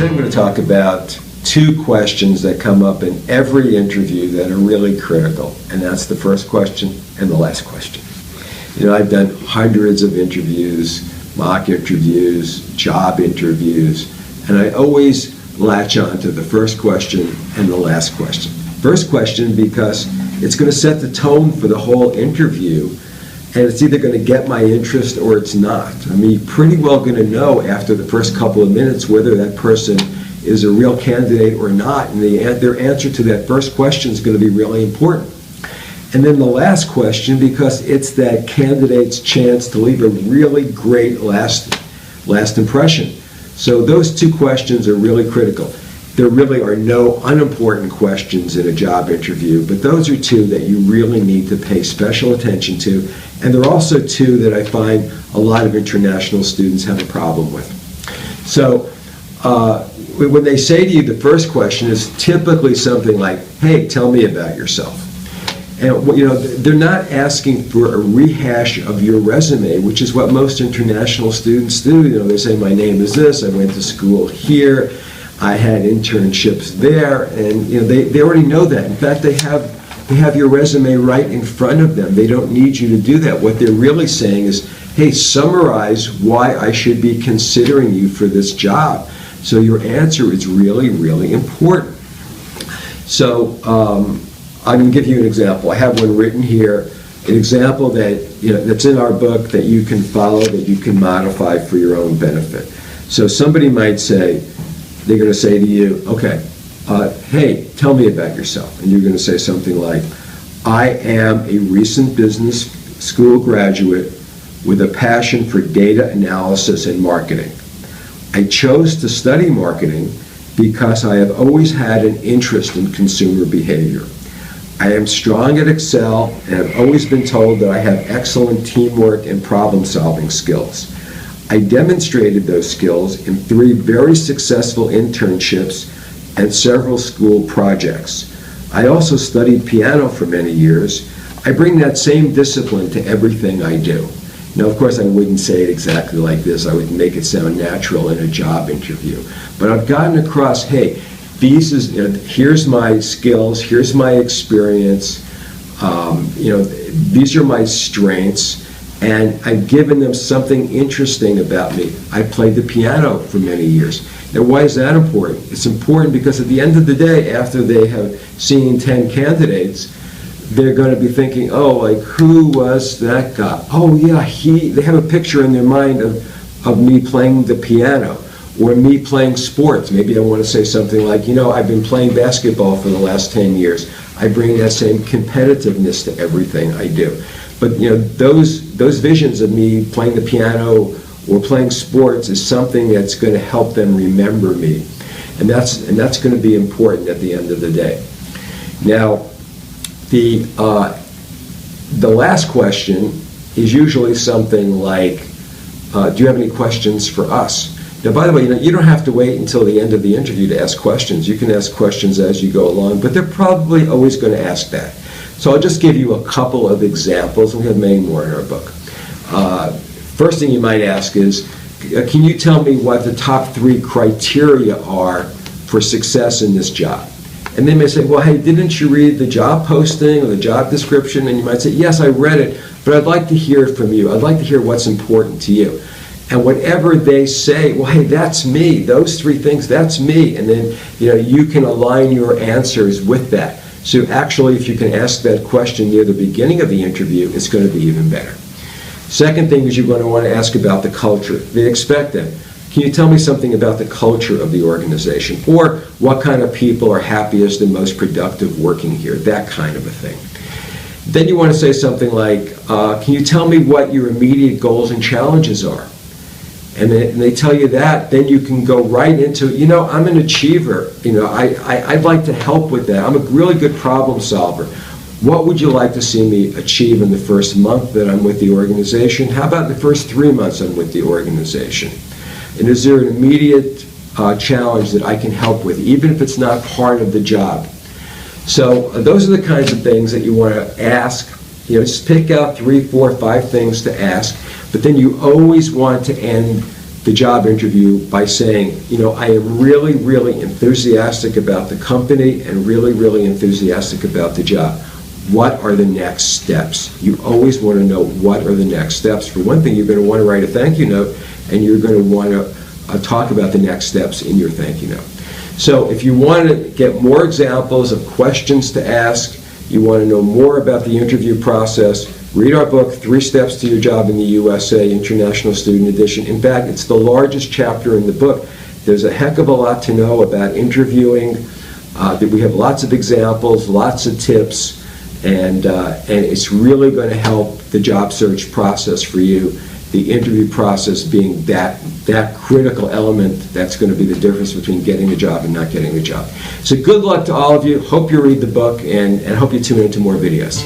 Today I'm going to talk about two questions that come up in every interview that are really critical, and that's the first question and the last question. You know, I've done hundreds of interviews, mock interviews, job interviews, and I always latch on to the first question and the last question. First question because it's going to set the tone for the whole interview, and it's either going to get my interest or it's not. I mean, you're pretty well going to know after the first couple of minutes whether that person is a real candidate or not, and their answer to that first question is going to be really important. And then the last question, because it's that candidate's chance to leave a really great last impression. So those two questions are really critical. There really are no unimportant questions in a job interview, but those are two that you really need to pay special attention to, and there are also two that I find a lot of international students have a problem with. So when they say to you the first question is typically something like, hey, tell me about yourself. And you know, they're not asking for a rehash of your resume, which is what most international students do. You know, they say, my name is this, I went to school here, I had internships there, and you know, they already know that. In fact, they have your resume right in front of them. They don't need you to do that. What they're really saying is, hey, summarize why I should be considering you for this job. So your answer is really, really important. So I'm going to give you an example. I have one written here, an example that, you know, that's in our book that you can follow, that you can modify for your own benefit. So somebody might say, they're going to say to you, okay, hey, tell me about yourself. And you're going to say something like, I am a recent business school graduate with a passion for data analysis and marketing. I chose to study marketing because I have always had an interest in consumer behavior. I am strong at Excel and have always been told that I have excellent teamwork and problem-solving skills. I demonstrated those skills in 3 very successful internships and several school projects. I also studied piano for many years. I bring that same discipline to everything I do. Now, of course, I wouldn't say it exactly like this. I would make it sound natural in a job interview. But I've gotten across, hey, here's my skills, here's my experience, these are my strengths, and I've given them something interesting about me. I played the piano for many years. Now, why is that important? It's important because at the end of the day, after they have seen 10 candidates, they're going to be thinking, oh, like, who was that guy? Oh, yeah, they have a picture in their mind of me playing the piano or me playing sports. Maybe I want to say something like, you know, I've been playing basketball for the last 10 years. I bring that same competitiveness to everything I do. But, you know, those visions of me playing the piano or playing sports is something that's going to help them remember me. And that's going to be important at the end of the day. Now, the last question is usually something like, do you have any questions for us? Now, by the way, you don't have to wait until the end of the interview to ask questions. You can ask questions as you go along, but they're probably always going to ask that. So I'll just give you a couple of examples. We have many more in our book. First thing you might ask is, can you tell me what the top 3 criteria are for success in this job? And they may say, well, hey, didn't you read the job posting or the job description? And you might say, yes, I read it, but I'd like to hear it from you. I'd like to hear what's important to you. And whatever they say, well, hey, that's me. Those 3 things, that's me. And then, you can align your answers with that. So actually, if you can ask that question near the beginning of the interview, it's going to be even better. Second thing is you're going to want to ask about the culture. They expect that. Can you tell me something about the culture of the organization? Or what kind of people are happiest and most productive working here? That kind of a thing. Then you want to say something like, can you tell me what your immediate goals and challenges are? And they tell you that, then you can go right into, I'm an achiever. I'd like to help with that. I'm a really good problem solver. What would you like to see me achieve in the first month that I'm with the organization? How about the first 3 months I'm with the organization? And is there an immediate challenge that I can help with, even if it's not part of the job? So those are the kinds of things that you want to ask. Just pick out 3, 4, 5 things to ask, but then you always want to end the job interview by saying, I am really, really enthusiastic about the company and really, really enthusiastic about the job. What are the next steps? You always want to know what are the next steps. For one thing, you're going to want to write a thank you note, and you're going to want to talk about the next steps in your thank you note. So if you want to get more examples of questions to ask, you want to know more about the interview process, read our book, 3 Steps to Your Job in the USA, International Student Edition. In fact, it's the largest chapter in the book. There's a heck of a lot to know about interviewing. We have lots of examples, lots of tips, and it's really going to help the job search process for you, the interview process being that critical element that's going to be the difference between getting a job and not getting a job. So good luck to all of you. Hope you read the book, and hope you tune into more videos.